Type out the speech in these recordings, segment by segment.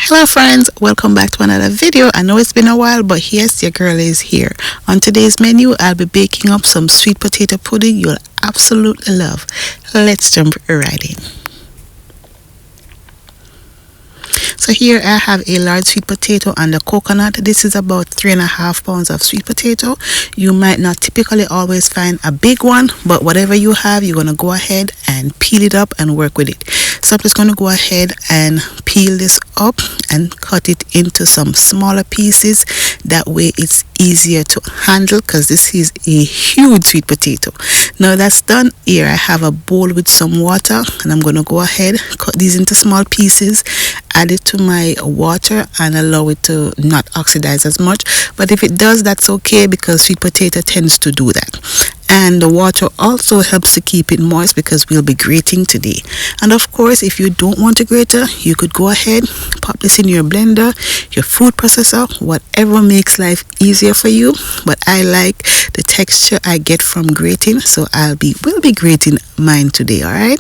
Hello friends, welcome back to another video. I know it's been a while, but yes, your girl is here. On today's menu, I'll be baking up some sweet potato pudding you'll absolutely love. Let's jump right in. So here I have a large sweet potato and a coconut. This is about 3.5 pounds of sweet potato. You might not typically always find a big one, but whatever you have, you're going to go ahead and peel it up and work with it. So I'm just going to go ahead and peel this up and cut it into some smaller pieces. That way it's easier to handle because this is a huge sweet potato. Now that's done, here I have a bowl with some water and I'm going to go ahead, cut these into small pieces, add it to my water and allow it to not oxidize as much. But if it does, that's okay because sweet potato tends to do that. And the water also helps to keep it moist because we'll be grating today. And of course, if you don't want a grater, you could go ahead, pop this in your blender, your food processor, whatever makes life easier for you. But I like the texture I get from grating, so we'll be grating mine today, all right?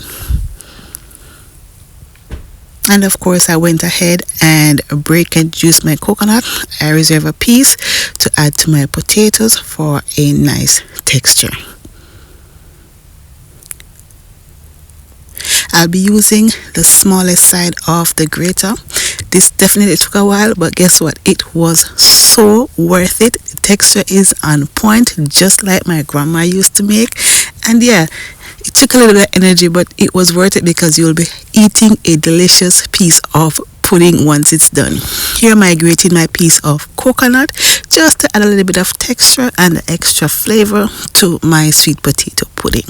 And of course, I went ahead and break and juice my coconut. I reserve a piece to add to my potatoes for a nice texture. I'll be using the smallest side of the grater. This definitely took a while, but guess what? It was so worth it. The texture is on point, just like my grandma used to make. And yeah, it took a little bit of energy, but it was worth it because you'll be eating a delicious piece of pudding once it's done. Here am I grating my piece of coconut just to add a little bit of texture and extra flavor to my sweet potato pudding.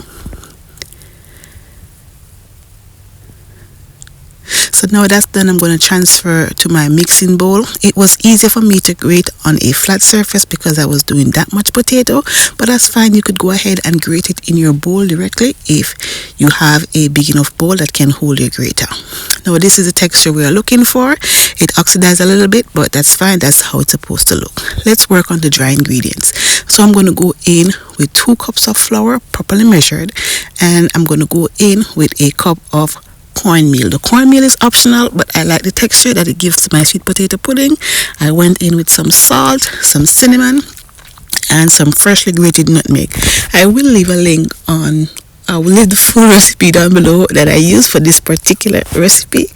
So now that's done, I'm going to transfer to my mixing bowl. It was easier for me to grate on a flat surface because I was doing that much potato, but that's fine. You could go ahead and grate it in your bowl directly if you have a big enough bowl that can hold your grater. Now this is the texture we are looking for. It oxidized a little bit, but that's fine. That's how it's supposed to look. Let's work on the dry ingredients. So I'm going to go in with 2 cups of flour, properly measured, and I'm going to go in with a cup of cornmeal. The cornmeal is optional, but I like the texture that it gives to my sweet potato pudding. I went in with some salt, some cinnamon, and some freshly grated nutmeg. I will leave the full recipe down below that I use for this particular recipe,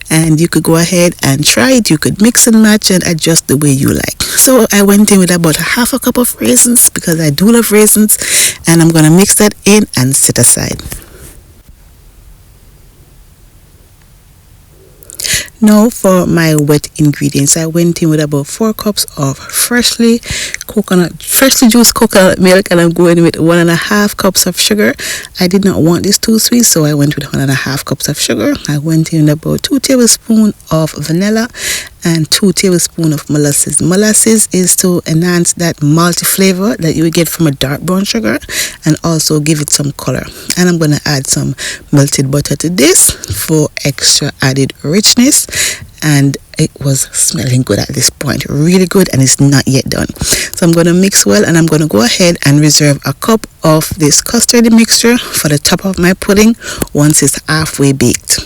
and you could go ahead and try it. You could mix and match and adjust the way you like. So I went in with about 1/2 cup of raisins because I do love raisins, and I'm going to mix that in and set aside. Now for my wet ingredients, I went in with about 4 cups of freshly juiced coconut milk, and I'm going with 1.5 cups of sugar. I did not want this too sweet, so I went with 1.5 cups of sugar. I went in with about 2 tablespoons of vanilla and 2 tablespoons of molasses. Molasses is to enhance that malty flavor that you would get from a dark brown sugar and also give it some color. And I'm going to add some melted butter to this for extra added richness. And it was smelling good at this point, really good, and it's not yet done. So I'm going to mix well, and I'm going to go ahead and reserve a cup of this custard mixture for the top of my pudding once it's halfway baked.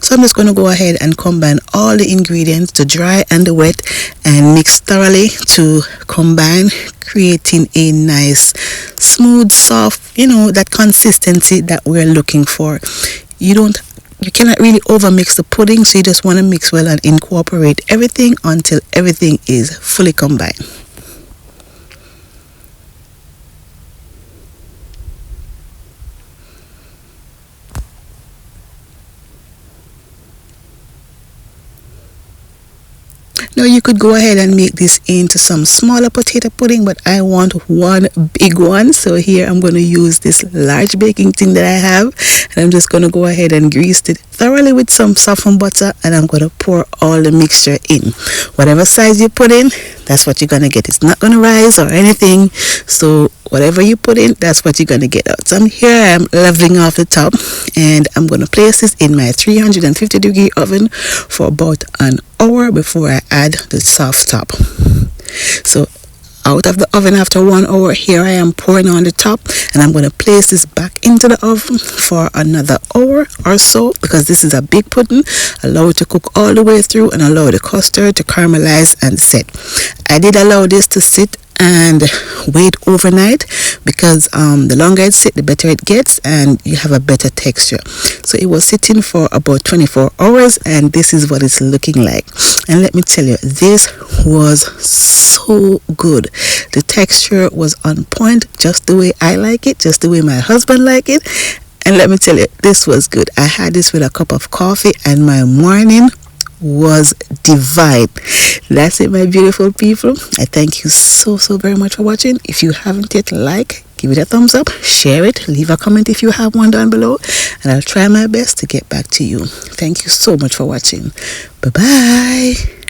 So I'm just going to go ahead and combine all the ingredients, the dry and the wet, and mix thoroughly to combine, creating a nice, smooth, soft, that consistency that we're looking for. You cannot really overmix the pudding, so you just want to mix well and incorporate everything until everything is fully combined. Now you could go ahead and make this into some smaller potato pudding, but I want one big one. So here I'm going to use this large baking tin that I have, and I'm just going to go ahead and grease it thoroughly with some softened butter, and I'm going to pour all the mixture in. Whatever size you put in, that's what you're going to get. It's not going to rise or anything, so whatever you put in, that's what you're going to get out. So I am leveling off the top, and I'm going to place this in my 350-degree oven for about an hour before I add the soft top. So out of the oven after 1 hour. Here I am pouring on the top, and I'm going to place this back into the oven for another hour or so, because this is a big pudding. Allow it to cook all the way through and allow the custard to caramelize and set. I did allow this to sit and wait overnight, because the longer it sits, the better it gets and you have a better texture. So it was sitting for about 24 hours, and this is what it's looking like. And let me tell you, this was so good. The texture was on point, just the way I like it, just the way my husband like it. And let me tell you, this was good. I had this with a cup of coffee, and my morning was divine. That's it, my beautiful people. I thank you so very much for watching. If you haven't yet, give it a thumbs up, share it, leave a comment if you have one down below, and I'll try my best to get back to you. Thank you so much for watching. Bye bye.